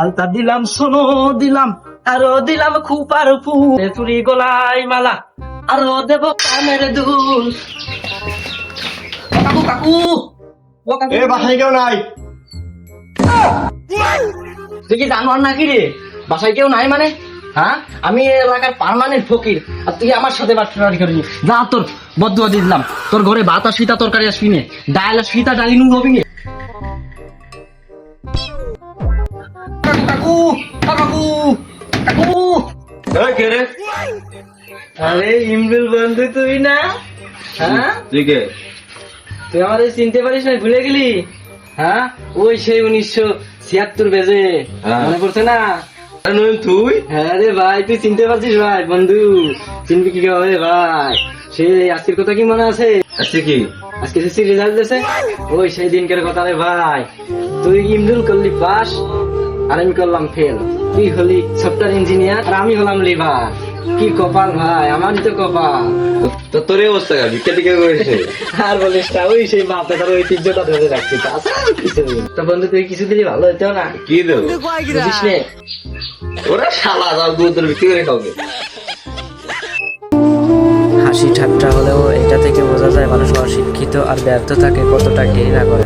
আলতা দিলাম, সোনো দিলাম, আরো দিলাম খুপার চুরি গলায় মালা, আরো দেব কানের দুল। কাকু কাকু, ও কাকু, এ বাসায় কেউ নাই? তুই কি জানোয়ার নাকি রে? বাসায় কেউ নাই মানে? হ্যাঁ, আমি এই এলাকার পার্মানেন্ট ফকির, আর তুই আমার সাথে বাট্টারি করিনি। যা, তোর বদুয়া দিয়ে দিলাম, তোর ঘরে ভাত আর সীতা তরকারি আসবি নে, ডাল আর সীতা ডালি নুন হবি নে। কাকু কাকু কাকু, এই কে রে? আরে ইমরুল বন্ধু তুই না? হ্যাঁ, তুই কে? তুই আমাদের চিনতে পারিস না, ভুলে গেলি? হ্যাঁ, ওই সেই 1976 বেজে, হ্যাঁ। মনে পড়ছে না? তুই? হ্যাঁ রে ভাই, তুই চিনতে পারছিস ভাই? বন্ধু চিনবি কি হবে ভাই? সেই আজকের কথা কি মনে আছে? আচ্ছা কি? আজকে এসএসসি রেজাল্ট দিয়েছে, ওই সেই দিনকার কথা রে ভাই। তুই ইমরুল করলি পাস, আর আমি করলাম ফেল। তুই হলি সফটওয়্যার ইঞ্জিনিয়ার, আর আমি হলাম লিভার। কি কপাল ভাই, আমারই তো কপাল। তো তোর এই অবস্থা কেন? ভিক্ষা টিকা করেছে? আর বলিস না, ওই সেই বাপে তার ঐতিহ্যটা ধরে রাখছি, তাছাড়া আর কিছু নেই। তো বন্ধু তুই কিছু দিলে ভালো হতো না? কি দেবো? বুঝিস নে? ওরা শালা যাও দুধ বিক্রি করে খাবে। হাসি ঠাট্টা হলেও এটা থেকে বোঝা যায় মানুষ অশিক্ষিত আর ব্যর্থ থাকে কতটা ঘৃণা করে।